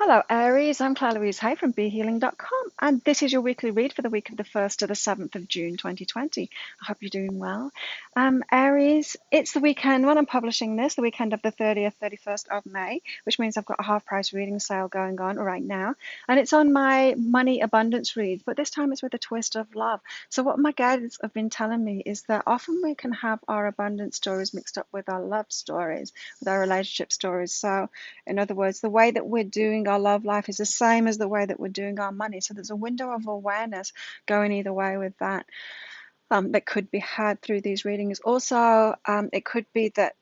Hello, Aries. I'm Claire Louise Hay from BeHealing.com, and this is your weekly read for the week of the 1st to the 7th of June 2020. I hope you're doing well. Aries, it's the weekend when I'm publishing this, the weekend of the 30th, 31st of May, which means I've got a half price reading sale going on right now, and it's on my money abundance reads, but this time it's with a twist of love. So, what my guides have been telling me is that often we can have our abundance stories mixed up with our love stories, with our relationship stories. So, in other words, the way that we're doing our love life is the same as the way that we're doing our money. So there's a window of awareness going either way with that, that could be had through these readings. Also, it could be that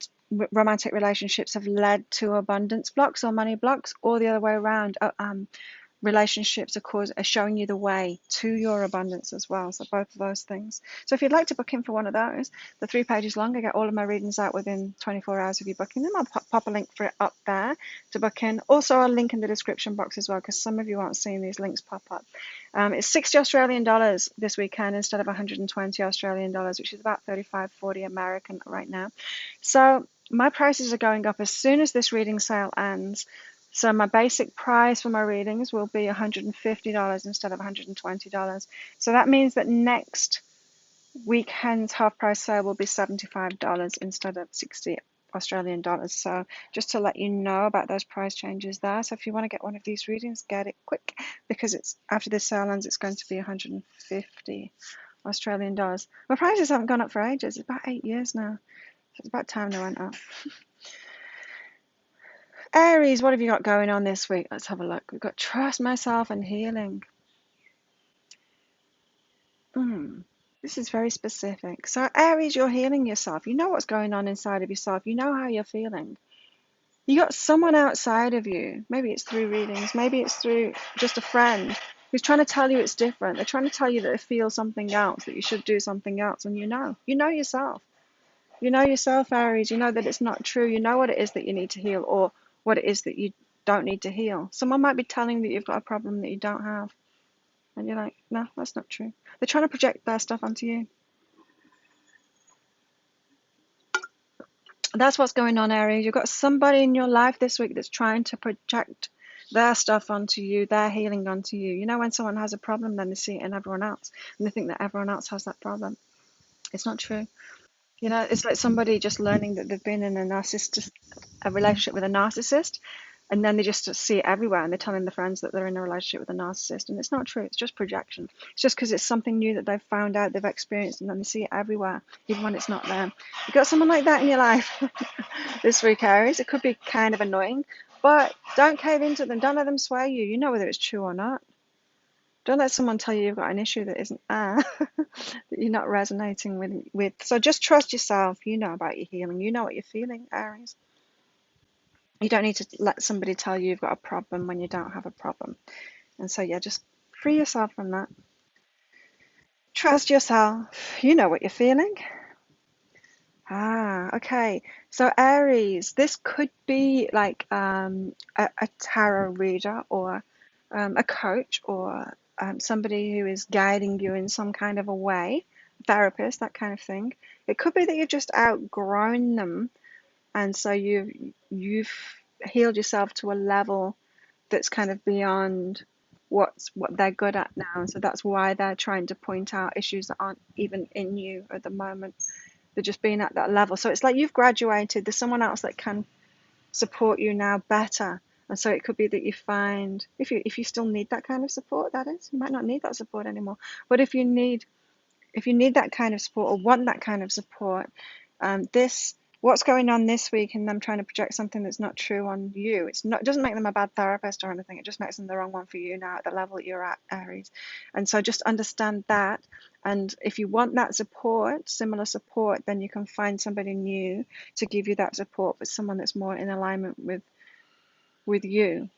romantic relationships have led to abundance blocks or money blocks, or the other way around. Relationships are showing you the way to your abundance as well. So both of those things. So if you'd like to book in for one of those, the 3 pages long. I get all of my readings out within 24 hours of you booking them. I'll pop a link for it up there to book in. Also a link in the description box as well, because some of you aren't seeing these links pop up. It's 60 Australian dollars this weekend instead of 120 Australian dollars, which is about 35-40 American right now. So my prices are going up as soon as this reading sale ends. So my basic price for my readings will be $150 instead of $120. So that means that next weekend's half price sale will be $75 instead of 60 Australian dollars. So just to let you know about those price changes there. So if you want to get one of these readings, get it quick, because it's after this sale ends, it's going to be 150 Australian dollars. My prices haven't gone up for ages. It's about 8 years now. So it's about time they went up. Aries, what have you got going on this week? Let's have a look. We've got trust myself and healing. This is very specific. So Aries, you're healing yourself. You know what's going on inside of yourself. You know how you're feeling. You got someone outside of you. Maybe it's through readings. Maybe it's through just a friend who's trying to tell you it's different. They're trying to tell you that they feel something else, that you should do something else. And you know yourself. You know yourself, Aries. You know that it's not true. You know what it is that you need to heal, or what it is that you don't need to heal. Someone might be telling you that you've got a problem that you don't have. And you're like, no, that's not true. They're trying to project their stuff onto you. That's what's going on, Aries. You've got somebody in your life this week that's trying to project their stuff onto you, their healing onto you. You know, when someone has a problem, then they see it in everyone else, and they think that everyone else has that problem. It's not true. You know, it's like somebody just learning that they've been in a relationship with a narcissist, and then they just see it everywhere, and they're telling their friends that they're in a relationship with a narcissist, and it's not true. It's just projection. It's just because it's something new that they've found out, they've experienced, and then they see it everywhere, even when it's not them. You've got someone like that in your life this week, Aries. It could be kind of annoying, but don't cave into them. Don't let them sway you. You know whether it's true or not. Don't let someone tell you you've got an issue that isn't that you're not resonating with. So just trust yourself. You know about your healing. You know what you're feeling, Aries. You don't need to let somebody tell you you've got a problem when you don't have a problem. And so, yeah, just free yourself from that. Trust yourself. You know what you're feeling. Okay. So Aries, this could be like a tarot reader, or a coach, or somebody who is guiding you in some kind of a way, therapist, that kind of thing. It could be that you've just outgrown them, and so you've healed yourself to a level that's kind of beyond what they're good at now. So that's why they're trying to point out issues that aren't even in you at the moment. They're just being at that level. So it's like you've graduated. There's someone else that can support you now better. And so it could be that you find, if you still need that kind of support, that is, you might not need that support anymore. But if you need that kind of support, or want that kind of support, what's going on this week and them trying to project something that's not true on you, it doesn't make them a bad therapist or anything. It just makes them the wrong one for you now at the level that you're at, Aries. And so just understand that. And if you want that support, similar support, then you can find somebody new to give you that support, but someone that's more in alignment with you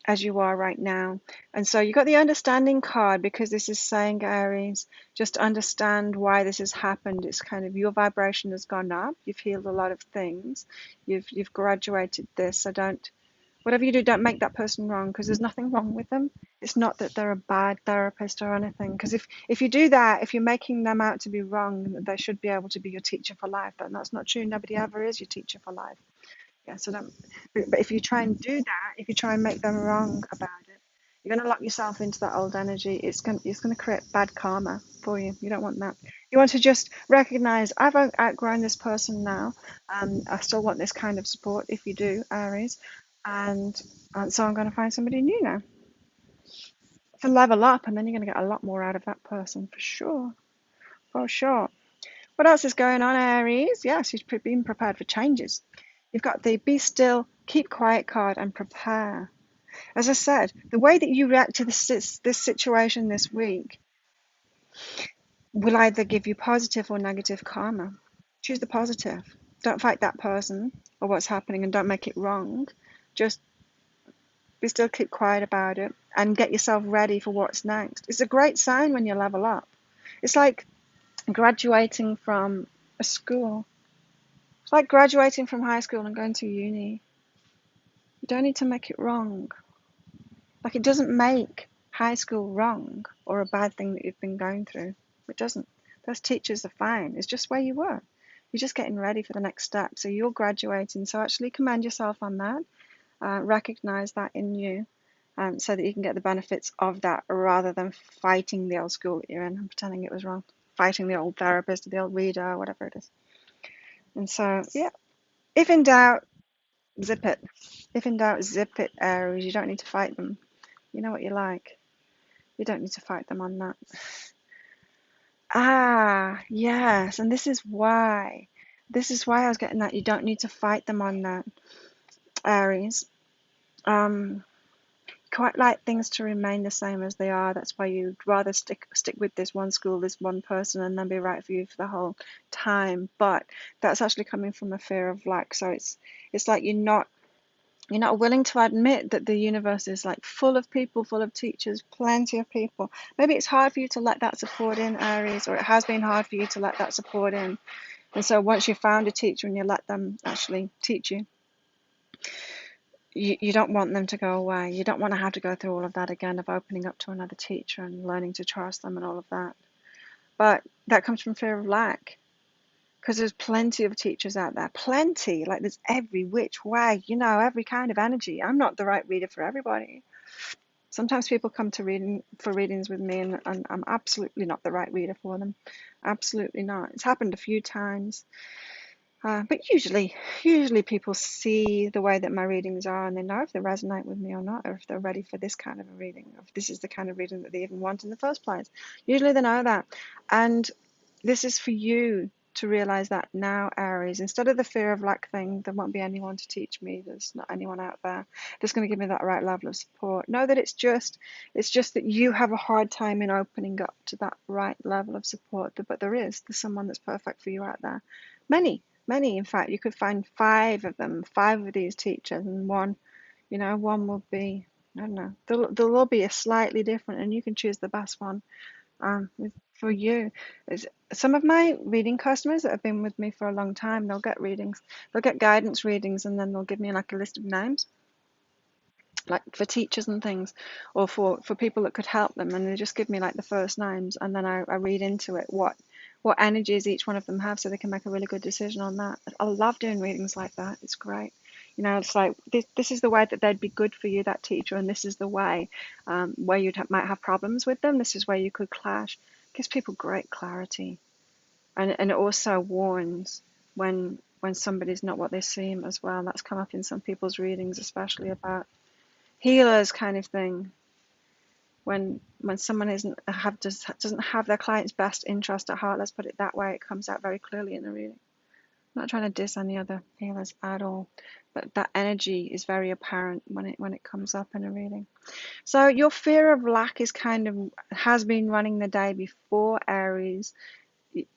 as you are right now. And so you got the understanding card, because this is saying, Aries, just understand why this has happened. It's kind of your vibration has gone up. You've healed a lot of things. You've graduated this. So whatever you do, don't make that person wrong, because there's nothing wrong with them. It's not that they're a bad therapist or anything. Because if you do that, if you're making them out to be wrong, they should be able to be your teacher for life. And that's not true. Nobody ever is your teacher for life. Yeah, so don't. But if you try and do that, if you try and make them wrong about it, you're going to lock yourself into that old energy. It's going to create bad karma for you. You don't want that. You want to just recognize I've outgrown this person now. I still want this kind of support. If you do, Aries, and so I'm going to find somebody new now to level up, and then you're going to get a lot more out of that person for sure. For sure. What else is going on, Aries? Yes, you've been prepared for changes. You've got the be still, keep quiet card and prepare. As I said, the way that you react to this situation this week will either give you positive or negative karma. Choose the positive. Don't fight that person or what's happening and don't make it wrong. Just be still, keep quiet about it and get yourself ready for what's next. It's a great sign when you level up. It's like graduating from a school. It's like graduating from high school and going to uni. You don't need to make it wrong. Like, it doesn't make high school wrong or a bad thing that you've been going through. It doesn't. Those teachers are fine. It's just where you were. You're just getting ready for the next step. So you're graduating. So actually commend yourself on that. Recognize that in you, so that you can get the benefits of that rather than fighting the old school that you're in and pretending it was wrong. Fighting the old therapist or the old reader or whatever it is. And so, yeah, if in doubt, zip it. If in doubt, zip it, Aries. You don't need to fight them. You know what you like. You don't need to fight them on that. Ah, yes, and this is why. This is why I was getting that. You don't need to fight them on that, Aries. Um, quite like things to remain the same as they are. That's why you'd rather stick with this one school, this one person, and then be right for you for the whole time. But that's actually coming from a fear of lack. So it's like you're not willing to admit that the universe is like full of people, full of teachers, plenty of people. Maybe it's hard for you to let that support in, Aries, or it has been hard for you to let that support in. And so once you've found a teacher and you let them actually teach you, you don't want them to go away. You don't want to have to go through all of that again of opening up to another teacher and learning to trust them and all of that. But that comes from fear of lack. Because there's plenty of teachers out there, plenty, like there's every which way, every kind of energy. I'm not the right reader for everybody. Sometimes people come to readings with me and I'm absolutely not the right reader for them. Absolutely not. It's happened a few times. But usually people see the way that my readings are and they know if they resonate with me or not, or if they're ready for this kind of a reading, or if this is the kind of reading that they even want in the first place. Usually they know that. And this is for you to realize that now, Aries. Instead of the fear of lack thing, there won't be anyone to teach me. There's not anyone out there that's going to give me that right level of support. Know that it's just that you have a hard time in opening up to that right level of support. But there's someone that's perfect for you out there. Many, in fact. You could find five of these teachers, and one will be, I don't know, they'll all be a slightly different, and you can choose the best one for you. Some of my reading customers that have been with me for a long time, they'll get guidance readings, and then they'll give me like a list of names, like for teachers and things, or for people that could help them, and they just give me like the first names, and then I read into it what energies each one of them have, so they can make a really good decision on that. I love doing readings like that. It's great. It's like this is the way that they'd be good for you, that teacher, and this is the way where might have problems with them. This is where you could clash. It gives people great clarity, and it also warns when somebody's not what they seem as well. That's come up in some people's readings, especially about healers kind of thing. When someone doesn't have their client's best interest at heart, let's put it that way, it comes out very clearly in the reading. I'm not trying to diss any other healers at all, but that energy is very apparent when it comes up in a reading. So your fear of lack has been running the day before, Aries.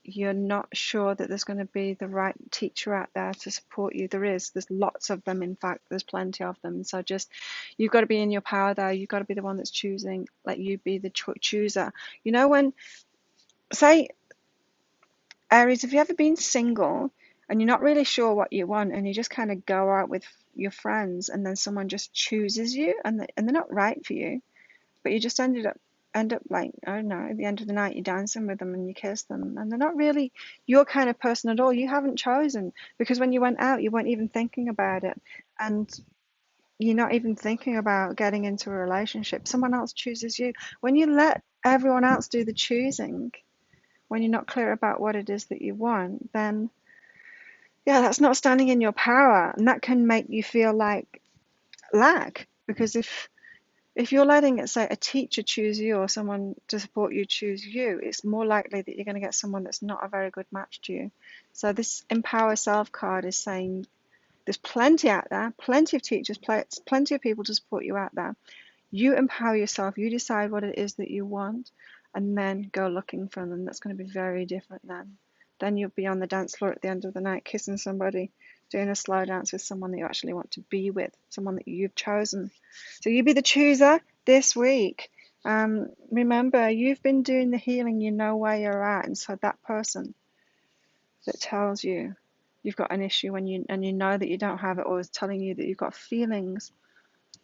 You're not sure that there's going to be the right teacher out there to support you. There's lots of them. In fact, there's plenty of them. So just, you've got to be in your power there. You've got to be the one that's choosing. Let you be the chooser. When, say, Aries, have you ever been single and you're not really sure what you want, and you just kind of go out with your friends, and then someone just chooses you, and they're not right for you, but you just ended up end up like, I don't know, at the end of the night you're dancing with them and you kiss them, and they're not really your kind of person at all. You haven't chosen, because when you went out you weren't even thinking about it, and you're not even thinking about getting into a relationship. Someone else chooses you. When you let everyone else do the choosing, when you're not clear about what it is that you want, then yeah, that's not standing in your power, and that can make you feel like lack. Because if you're letting it, say, a teacher choose you or someone to support you choose you, it's more likely that you're going to get someone that's not a very good match to you. So this Empower Self card is saying there's plenty out there, plenty of teachers, plenty of people to support you out there. You empower yourself, you decide what it is that you want, and then go looking for them. That's going to be very different then. Then you'll be on the dance floor at the end of the night, kissing somebody, doing a slow dance with someone that you actually want to be with, someone that you've chosen. So you be the chooser this week. Remember, you've been doing the healing, you know where you're at, and so that person that tells you you've got an issue and you know that you don't have it, or is telling you that you've got feelings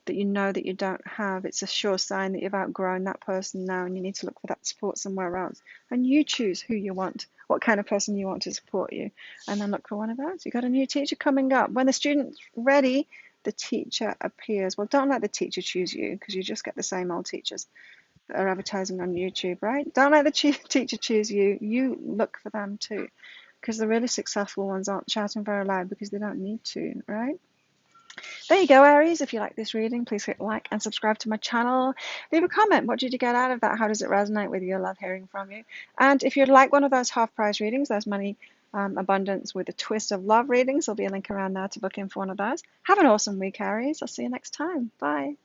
that you know that you don't have, it's a sure sign that you've outgrown that person now and you need to look for that support somewhere else. And you choose who you want, what kind of person you want to support you, and then look for one of those. You've got a new teacher coming up. When the student's ready, the teacher appears. Well, don't let the teacher choose you, because you just get the same old teachers that are advertising on YouTube, right? Don't let the teacher choose you. You look for them too, because the really successful ones aren't shouting very loud because they don't need to, right? There you go, Aries. If you like this reading, please hit like and subscribe to my channel. Leave a comment. What did you get out of that? How does it resonate with you? I love hearing from you. And if you'd like one of those half price readings, those money abundance with a twist of love readings, there'll be a link around there to book in for one of those. Have an awesome week, Aries. I'll see you next time. Bye.